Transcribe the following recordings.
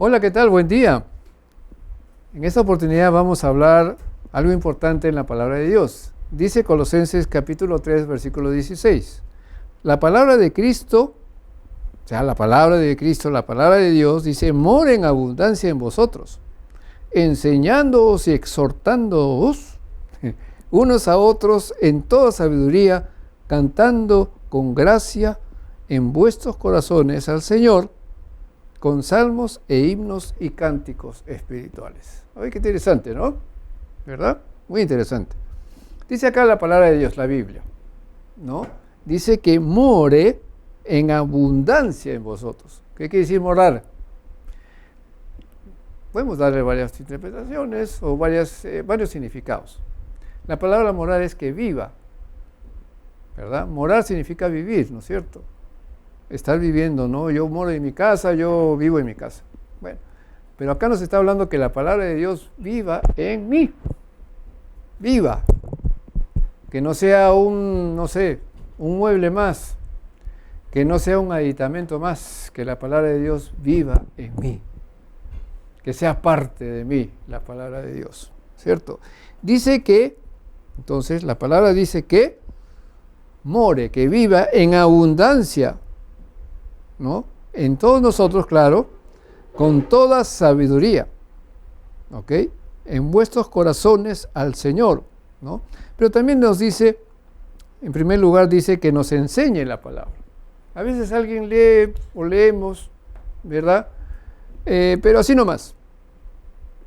Hola, ¿qué tal? Buen día. En esta oportunidad vamos a hablar algo importante en la palabra de Dios. Dice Colosenses capítulo 3, versículo 16. La palabra de Cristo, o sea, la palabra de Cristo, la palabra de Dios, dice, mora en abundancia en vosotros, enseñándoos y exhortándoos unos a otros en toda sabiduría, cantando con gracia en vuestros corazones al Señor, con salmos e himnos y cánticos espirituales. Oye, qué interesante, ¿no? ¿Verdad? Muy interesante. Dice acá la palabra de Dios, la Biblia, ¿no? Dice que more en abundancia en vosotros. ¿Qué quiere decir morar? Podemos darle varias interpretaciones o varios significados. La palabra morar es que viva, ¿verdad? Morar significa vivir, ¿no es cierto? Estar viviendo, ¿no? Yo moro en mi casa, yo vivo en mi casa. Bueno, pero acá nos está hablando que la palabra de Dios viva en mí. Viva. Que no sea un mueble más. Que no sea un aditamento más. Que la palabra de Dios viva en mí. Que sea parte de mí, la palabra de Dios. ¿Cierto? Dice que, entonces, la palabra dice que more, que viva en abundancia, ¿no? En todos nosotros, claro, con toda sabiduría, ¿ok? En vuestros corazones al Señor, ¿no? Pero también nos dice, en primer lugar, dice que nos enseñe la palabra. A veces alguien lee o leemos, ¿verdad? Pero así nomás,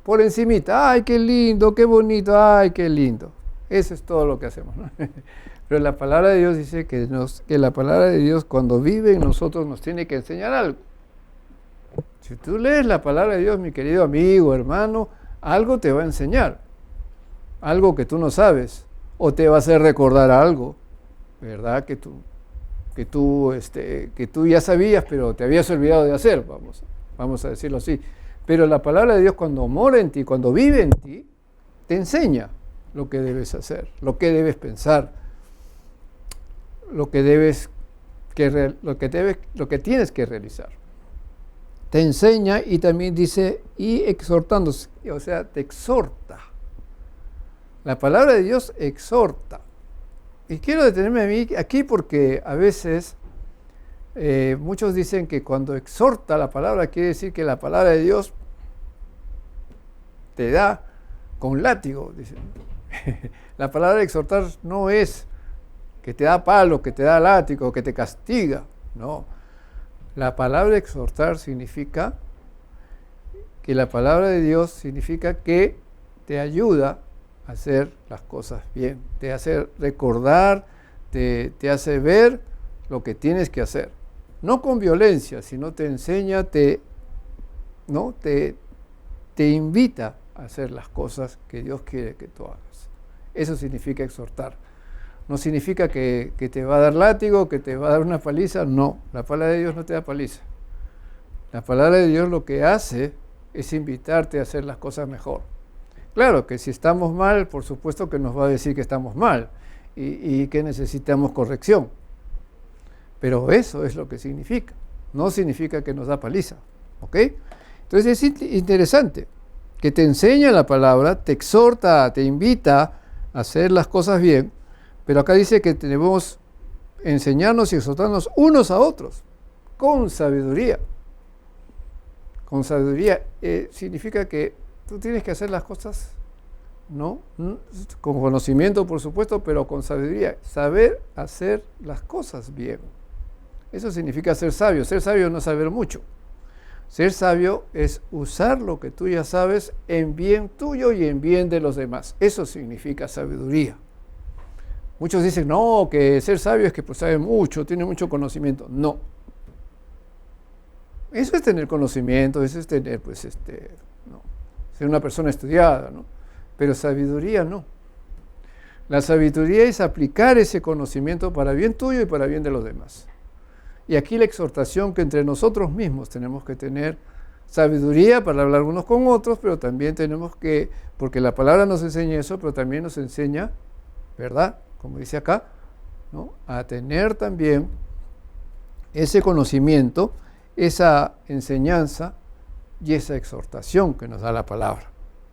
por encimita, ¡ay, qué lindo, qué bonito, ay, qué lindo! Eso es todo lo que hacemos, ¿no? Pero la palabra de Dios dice que la palabra de Dios cuando vive en nosotros nos tiene que enseñar algo. Si tú lees la palabra de Dios, mi querido amigo, hermano, algo te va a enseñar. Algo que tú no sabes. O te va a hacer recordar algo, ¿verdad? Que tú ya sabías, pero te habías olvidado de hacer, vamos a decirlo así. Pero la palabra de Dios cuando mora en ti, cuando vive en ti, te enseña lo que debes hacer, lo que debes pensar, lo que tienes que realizar. Te enseña y también dice, y exhortándose, o sea, te exhorta. La palabra de Dios exhorta. Y quiero detenerme aquí porque a veces muchos dicen que cuando exhorta la palabra, quiere decir que la palabra de Dios te da con látigo. Dicen. La palabra de exhortar no es que te da palo, que te da látigo, que te castiga. No. La palabra exhortar significa que la palabra de Dios significa que te ayuda a hacer las cosas bien, te hace recordar, te hace ver lo que tienes que hacer. No con violencia, sino te enseña, te invita a hacer las cosas que Dios quiere que tú hagas. Eso significa exhortar. No significa que te va a dar látigo, que te va a dar una paliza. No, la palabra de Dios no te da paliza. La palabra de Dios lo que hace es invitarte a hacer las cosas mejor. Claro que si estamos mal, por supuesto que nos va a decir que estamos mal y que necesitamos corrección. Pero eso es lo que significa. No significa que nos da paliza. ¿Ok? Entonces es interesante que te enseña la palabra, te exhorta, te invita a hacer las cosas bien. Pero acá dice que debemos enseñarnos y exhortarnos unos a otros, con sabiduría. Con sabiduría significa que tú tienes que hacer las cosas, ¿no? Con conocimiento, por supuesto, pero con sabiduría. Saber hacer las cosas bien. Eso significa ser sabio. Ser sabio no es saber mucho. Ser sabio es usar lo que tú ya sabes en bien tuyo y en bien de los demás. Eso significa sabiduría. Muchos dicen, no, que ser sabio es que pues, sabe mucho, tiene mucho conocimiento. No. Eso es tener conocimiento, eso es tener, ser una persona estudiada, ¿no? Pero sabiduría no. La sabiduría es aplicar ese conocimiento para bien tuyo y para bien de los demás. Y aquí la exhortación que entre nosotros mismos tenemos que tener sabiduría para hablar unos con otros, pero también tenemos que, porque la palabra nos enseña eso, pero también nos enseña, ¿verdad? Como dice acá, ¿no? A tener también ese conocimiento, esa enseñanza y esa exhortación que nos da la palabra.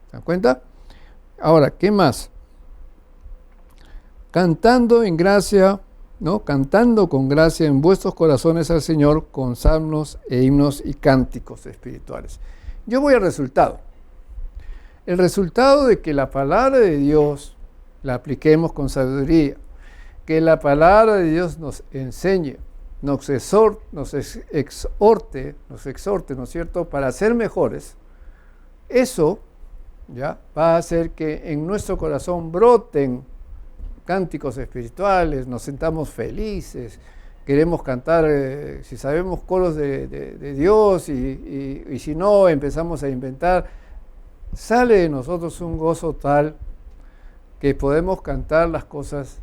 ¿Se dan cuenta? Ahora, ¿qué más? Cantando en gracia, ¿no? Cantando con gracia en vuestros corazones al Señor con salmos e himnos y cánticos espirituales. Yo voy al resultado. El resultado de que la palabra de Dios la apliquemos con sabiduría, que la palabra de Dios nos enseñe, nos exhorte, ¿no es cierto?, para ser mejores, eso ya va a hacer que en nuestro corazón broten cánticos espirituales, nos sentamos felices, queremos cantar, si sabemos coros de Dios y si no, empezamos a inventar, sale de nosotros un gozo tal que podemos cantar las cosas,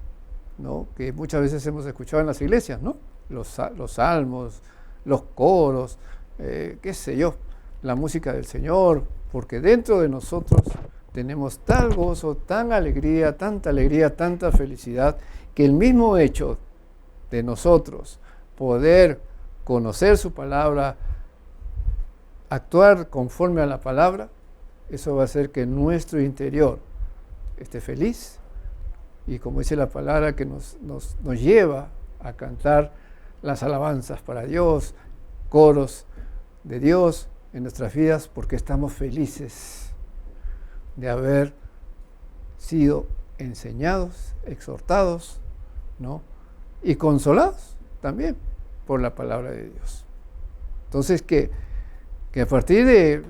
¿no?, que muchas veces hemos escuchado en las iglesias, ¿no? Los salmos, los coros, qué sé yo, la música del Señor, porque dentro de nosotros tenemos tal gozo, tanta alegría, tanta felicidad, que el mismo hecho de nosotros poder conocer su palabra, actuar conforme a la palabra, eso va a hacer que nuestro interior esté feliz y, como dice la palabra, que nos lleva a cantar las alabanzas para Dios, coros de Dios en nuestras vidas, porque estamos felices de haber sido enseñados, exhortados, ¿no?, y consolados también por la palabra de Dios. Entonces, que a partir de,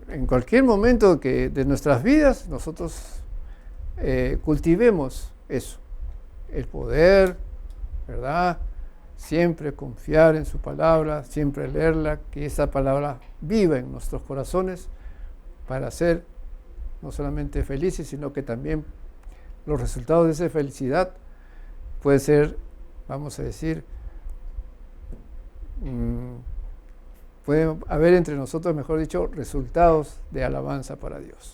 en cualquier momento de nuestras vidas, nosotros cultivemos eso, el poder, ¿verdad?, siempre confiar en su palabra, siempre leerla, que esa palabra viva en nuestros corazones para ser no solamente felices, sino que también los resultados de esa felicidad puede ser, vamos a decir, puede haber entre nosotros, mejor dicho, resultados de alabanza para Dios.